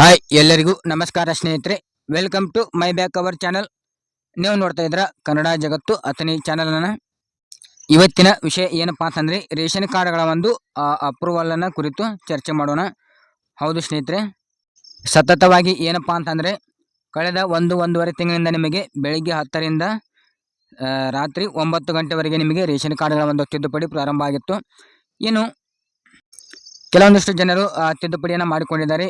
Hi ಎಲ್ಲರಿಗೂ ನಮಸ್ಕಾರ ಸ್ನೇಹಿತರೆ, welcome to my back our channel. ನೀವು ನೋಡ್ತಾ ಇದ್ರ ಕನ್ನಡ ಜಗತ್ತು ಅತನಿ ಚಾನಲ್ನ. ಇವತ್ತಿನ ವಿಷಯ ಏನಪ್ಪಾ ಅಂತಂದ್ರೆ ರೇಷನ್ ಕಾರ್ಡ್ಗಳ ಒಂದು ಅಪ್ರೂವಲ್ ಅನ್ನ ಕುರಿತು ಚರ್ಚೆ ಮಾಡೋಣ. ಹೌದು ಸ್ನೇಹಿತರೆ, ಸತತವಾಗಿ ಏನಪ್ಪಾ ಅಂತಂದ್ರೆ ಕಳೆದ ಒಂದೂವರೆ ತಿಂಗಳಿಂದ ನಿಮಗೆ ಬೆಳಿಗ್ಗೆ 10ರಿಂದ ರಾತ್ರಿ 9 ಗಂಟೆವರೆಗೆ ನಿಮಗೆ ರೇಷನ್ ಕಾರ್ಡ್ಗಳ ಒಂದು ತಿದ್ದುಪಡಿ ಪ್ರಾರಂಭ ಆಗಿತ್ತು. ಇನ್ನು ಕೆಲವೊಂದಿಷ್ಟು ಜನರು ತಿದ್ದುಪಡಿಯನ್ನು ಮಾಡಿಕೊಂಡಿದ್ದಾರೆ.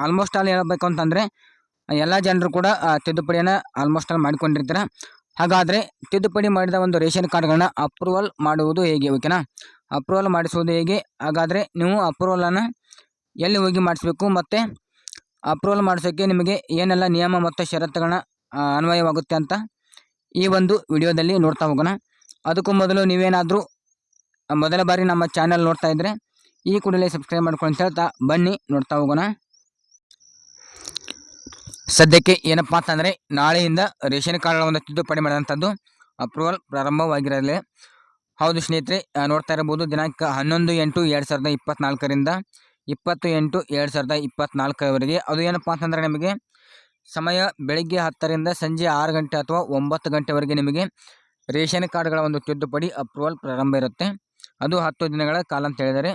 ಆಲ್ಮೋಸ್ಟ್ ಆಲ್ ಹೇಳಬೇಕು ಅಂತಂದರೆ ಎಲ್ಲ ಜನರು ಕೂಡ ತಿದ್ದುಪಡಿಯನ್ನು ಆಲ್ಮೋಸ್ಟ್ ಆಲ್ ಮಾಡಿಕೊಂಡಿರ್ತಾರೆ. ಹಾಗಾದರೆ ತಿದ್ದುಪಡಿ ಮಾಡಿದ ಒಂದು ರೇಷನ್ ಕಾರ್ಡ್ಗಳನ್ನ ಅಪ್ರೂವಲ್ ಮಾಡುವುದು ಹೇಗೆ, ಓಕೆನಾ? ಅಪ್ರೂವಲ್ ಮಾಡಿಸುವುದು ಹೇಗೆ? ಹಾಗಾದರೆ ನೀವು ಅಪ್ರೂವಲನ್ನು ಎಲ್ಲಿ ಹೋಗಿ ಮಾಡಿಸಬೇಕು ಮತ್ತು ಅಪ್ರೂವಲ್ ಮಾಡಿಸೋಕ್ಕೆ ನಿಮಗೆ ಏನೆಲ್ಲ ನಿಯಮ ಮತ್ತು ಷರತ್ತುಗಳನ್ನ ಅನ್ವಯವಾಗುತ್ತೆ ಅಂತ ಈ ಒಂದು ವಿಡಿಯೋದಲ್ಲಿ ನೋಡ್ತಾ ಹೋಗೋಣ. ಅದಕ್ಕೂ ಮೊದಲು ನೀವೇನಾದರೂ ಮೊದಲ ಬಾರಿ ನಮ್ಮ ಚಾನಲ್ ನೋಡ್ತಾ ಇದ್ದರೆ ಈ ಕೂಡಲೇ ಸಬ್ಸ್ಕ್ರೈಬ್ ಮಾಡ್ಕೊಂಡು ಅಂತ ಹೇಳ್ತಾ ಬನ್ನಿ ನೋಡ್ತಾ ಹೋಗೋಣ. ಸದ್ಯಕ್ಕೆ ಏನಪ್ಪಾ ಅಂತಂದರೆ ನಾಳೆಯಿಂದ ರೇಷನ್ ಕಾರ್ಡ್ಗಳ ಒಂದು ತಿದ್ದುಪಡಿ ಮಾಡಿದಂಥದ್ದು ಅಪ್ರೂವಲ್ ಪ್ರಾರಂಭವಾಗಿರಲಿ. ಹೌದು ಸ್ನೇಹಿತರೆ, ನೋಡ್ತಾ ಇರಬಹುದು ದಿನಾಂಕ 11/8/2024ರಿಂದ 20/8/2024ವರೆಗೆ. ಅದು ಏನಪ್ಪಾ ಅಂತಂದರೆ ನಿಮಗೆ ಸಮಯ ಬೆಳಿಗ್ಗೆ 10ರಿಂದ ಸಂಜೆ 6 ಗಂಟೆ ಅಥವಾ 9 ಗಂಟೆವರೆಗೆ ನಿಮಗೆ ರೇಷನ್ ಕಾರ್ಡ್ಗಳ ಒಂದು ತಿದ್ದುಪಡಿ ಅಪ್ರೂವಲ್ ಪ್ರಾರಂಭ ಇರುತ್ತೆ. ಅದು 10 ದಿನಗಳ ಕಾಲ ಅಂತ ಹೇಳಿದರೆ.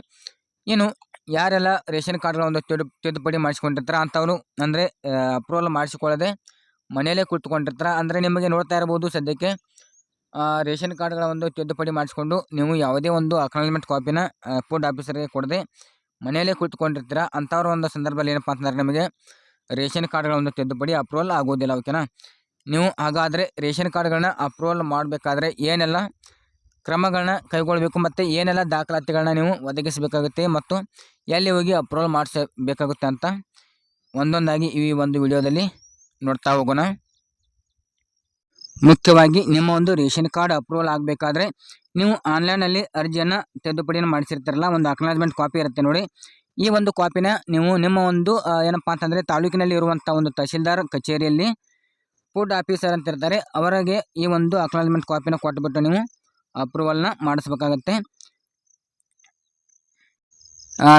ಇನ್ನು ಯಾರೆಲ್ಲ ರೇಷನ್ ಕಾರ್ಡ್ಗಳ ಒಂದು ತಿದ್ದುಪಡಿ ಮಾಡಿಸ್ಕೊಂಡಿರ್ತಾರೆ ಅಂಥವ್ರು ಅಂದರೆ ಅಪ್ರೂವಲ್ ಮಾಡಿಸಿಕೊಳ್ಳದೆ ಮನೆಯಲ್ಲೇ ಕುಳಿತುಕೊಂಡಿರ್ತಾರೆ. ಅಂದರೆ ನಿಮಗೆ ನೋಡ್ತಾ ಇರ್ಬೋದು ಸದ್ಯಕ್ಕೆ ರೇಷನ್ ಕಾರ್ಡ್ಗಳ ಒಂದು ತಿದ್ದುಪಡಿ ಮಾಡಿಸ್ಕೊಂಡು ನೀವು ಯಾವುದೇ ಒಂದು ಅಕ್ನಾಲಜ್ಮೆಂಟ್ ಕಾಪಿನ ಫುಡ್ ಆಫೀಸರ್ಗೆ ಕೊಡದೆ ಮನೆಯಲ್ಲೇ ಕುಳಿತುಕೊಂಡಿರ್ತೀರ. ಅಂಥವ್ರ ಒಂದು ಸಂದರ್ಭದಲ್ಲಿ ಏನಪ್ಪ ಅಂತಂದರೆ ನಿಮಗೆ ರೇಷನ್ ಕಾರ್ಡ್ಗಳ ಒಂದು ತಿದ್ದುಪಡಿ ಅಪ್ರೂವಲ್ ಆಗೋದಿಲ್ಲ, ಓಕೆನಾ? ನೀವು ಹಾಗಾದರೆ ರೇಷನ್ ಕಾರ್ಡ್ಗಳನ್ನ ಅಪ್ರೂವಲ್ ಮಾಡಬೇಕಾದ್ರೆ ಏನೆಲ್ಲ ಕ್ರಮಗಳನ್ನ ಕೈಗೊಳ್ಳಬೇಕು ಮತ್ತು ಏನೆಲ್ಲ ದಾಖಲಾತಿಗಳನ್ನ ನೀವು ಒದಗಿಸಬೇಕಾಗುತ್ತೆ ಮತ್ತು ಎಲ್ಲಿ ಹೋಗಿ ಅಪ್ರೂವಲ್ ಮಾಡಿಸಬೇಕಾಗುತ್ತೆ ಅಂತ ಒಂದೊಂದಾಗಿ ಈ ಒಂದು ವಿಡಿಯೋದಲ್ಲಿ ನೋಡ್ತಾ ಹೋಗೋಣ. ಮುಖ್ಯವಾಗಿ ನಿಮ್ಮ ಒಂದು ರೇಷನ್ ಕಾರ್ಡ್ ಅಪ್ರೂವಲ್ ಆಗಬೇಕಾದ್ರೆ ನೀವು ಆನ್ಲೈನಲ್ಲಿ ಅರ್ಜಿಯನ್ನು ತಿದ್ದುಪಡಿಯನ್ನು ಮಾಡಿಸಿರ್ತಾರಲ್ಲ, ಒಂದು ಅಕ್ನಾಲಜ್ಮೆಂಟ್ ಕಾಪಿ ಇರುತ್ತೆ ನೋಡಿ. ಈ ಒಂದು ಕಾಪಿನ ನೀವು ನಿಮ್ಮ ಒಂದು ಏನಪ್ಪ ಅಂತಂದರೆ ತಾಲೂಕಿನಲ್ಲಿ ಇರುವಂಥ ಒಂದು ತಹಶೀಲ್ದಾರ್ ಕಚೇರಿಯಲ್ಲಿ ಫುಡ್ ಆಫೀಸರ್ ಅಂತ ಇರ್ತಾರೆ, ಅವರಿಗೆ ಈ ಒಂದು ಅಕ್ನಾಲಜ್ಮೆಂಟ್ ಕಾಪಿನ ಕೊಟ್ಟುಬಿಟ್ಟು ನೀವು ಅಪ್ರೂವಲ್ನ ಮಾಡಿಸ್ಬೇಕಾಗತ್ತೆ.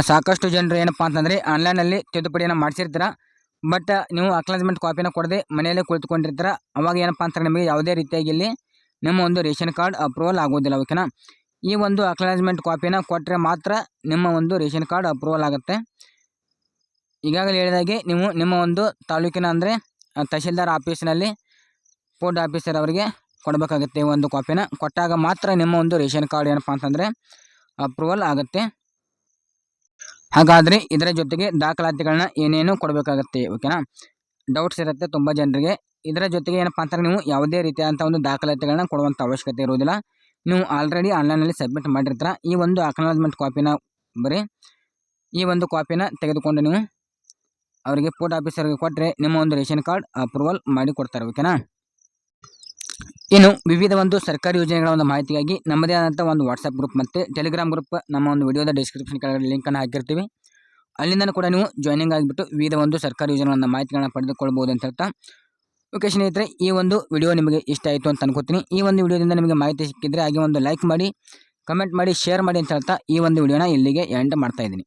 ಸಾಕಷ್ಟು ಜನರು ಏನಪ್ಪ ಅಂತಂದರೆ ಆನ್ಲೈನಲ್ಲಿ ತಿದ್ದುಪಡಿಯನ್ನು ಮಾಡಿಸಿರ್ತೀರ, ಬಟ್ ನೀವು ಅಕ್ನಾಲಜ್ಮೆಂಟ್ ಕಾಪಿನ ಕೊಡದೆ ಮನೆಯಲ್ಲೇ ಕುಳಿತುಕೊಂಡಿರ್ತೀರ. ಅವಾಗ ಏನಪ್ಪ ಅಂತಾರೆ ನಿಮಗೆ ಯಾವುದೇ ರೀತಿಯಾಗಿ ಇಲ್ಲಿ ನಿಮ್ಮ ಒಂದು ರೇಷನ್ ಕಾರ್ಡ್ ಅಪ್ರೂವಲ್ ಆಗೋದಿಲ್ಲ, ಓಕೆನಾ? ಈ ಒಂದು ಅಕ್ನಾಲಜ್ಮೆಂಟ್ ಕಾಪಿನ ಕೊಟ್ಟರೆ ಮಾತ್ರ ನಿಮ್ಮ ಒಂದು ರೇಷನ್ ಕಾರ್ಡ್ ಅಪ್ರೂವಲ್ ಆಗುತ್ತೆ. ಈಗಾಗಲೇ ಹೇಳಿದಾಗೆ ನೀವು ನಿಮ್ಮ ಒಂದು ತಾಲೂಕಿನ ಅಂದರೆ ತಹಶೀಲ್ದಾರ್ ಆಫೀಸಿನಲ್ಲಿ ಫುಡ್ ಆಫೀಸರ್ ಅವರಿಗೆ ಕೊಡಬೇಕಾಗುತ್ತೆ. ಒಂದು ಕಾಪಿನ ಕೊಟ್ಟಾಗ ಮಾತ್ರ ನಿಮ್ಮ ಒಂದು ರೇಷನ್ ಕಾರ್ಡ್ ಏನಪ್ಪ ಅಂತಂದರೆ ಅಪ್ರೂವಲ್ ಆಗುತ್ತೆ. ಹಾಗಾದರೆ ಇದರ ಜೊತೆಗೆ ದಾಖಲಾತಿಗಳನ್ನ ಏನೇನು ಕೊಡಬೇಕಾಗತ್ತೆ, ಓಕೆನಾ? ಡೌಟ್ಸ್ ಇರುತ್ತೆ ತುಂಬ ಜನರಿಗೆ. ಇದರ ಜೊತೆಗೆ ಏನಪ್ಪ ಅಂತಂದರೆ ನೀವು ಯಾವುದೇ ರೀತಿಯಾದಂಥ ಒಂದು ದಾಖಲಾತಿಗಳನ್ನ ಕೊಡುವಂಥ ಅವಶ್ಯಕತೆ ಇರೋದಿಲ್ಲ. ನೀವು ಆಲ್ರೆಡಿ ಆನ್ಲೈನಲ್ಲಿ ಸಬ್ಮಿಟ್ ಮಾಡಿರ್ತೀರ. ಈ ಒಂದು ಅಕ್ನಾಲಜ್ಮೆಂಟ್ ಕಾಪಿನ ಬರೀ ಈ ಒಂದು ಕಾಪಿನ ತೆಗೆದುಕೊಂಡು ನೀವು ಅವರಿಗೆ ಫುಡ್ ಆಫೀಸರ್ಗೆ ಕೊಟ್ಟರೆ ನಿಮ್ಮ ಒಂದು ರೇಷನ್ ಕಾರ್ಡ್ ಅಪ್ರೂವಲ್ ಮಾಡಿ ಕೊಡ್ತಾರೆ, ಓಕೆನಾ? ಇನ್ನು ವಿವಿಧ ಒಂದು ಸರ್ಕಾರಿ ಯೋಜನೆಗಳ ಒಂದು ಮಾಹಿತಿಗಾಗಿ ನಮ್ಮದೇ ಆದಂಥ ಒಂದು ವಾಟ್ಸಪ್ ಗ್ರೂಪ್ ಮತ್ತು ಟೆಲಿಗ್ರಾಮ್ ಗ್ರೂಪ್ ನಮ್ಮ ಒಂದು ವಿಡಿಯೋದ ಡಿಸ್ಕ್ರಿಪ್ಷನ್ ಕೆಳಗಡೆ ಲಿಂಕನ್ನು ಹಾಕಿರ್ತೀವಿ. ಅಲ್ಲಿಂದ ಕೂಡ ನೀವು ಜಾಯ್ನಿಂಗ್ ಆಗಿಬಿಟ್ಟು ವಿವಿಧ ಒಂದು ಸರ್ಕಾರಿ ಯೋಜನೆಗಳ ಮಾಹಿತಿಗಳನ್ನ ಪಡೆದುಕೊಳ್ಬೋದು ಅಂತ ಹೇಳ್ತಾ, ಓಕೆ ಸ್ನೇಹಿತರೆ, ಈ ಒಂದು ವಿಡಿಯೋ ನಿಮಗೆ ಇಷ್ಟ ಆಯಿತು ಅಂತ ಅನ್ಕೋತೀನಿ. ಈ ಒಂದು ವಿಡಿಯೋದಿಂದ ನಿಮಗೆ ಮಾಹಿತಿ ಸಿಕ್ಕಿದ್ರೆ ಹಾಗೆ ಒಂದು ಲೈಕ್ ಮಾಡಿ, ಕಮೆಂಟ್ ಮಾಡಿ, ಶೇರ್ ಮಾಡಿ ಅಂತ ಹೇಳ್ತಾ ಈ ಒಂದು ವಿಡಿಯೋನ ಇಲ್ಲಿಗೆ ಎಂಡ್ ಮಾಡ್ತಾ ಇದ್ದೀನಿ.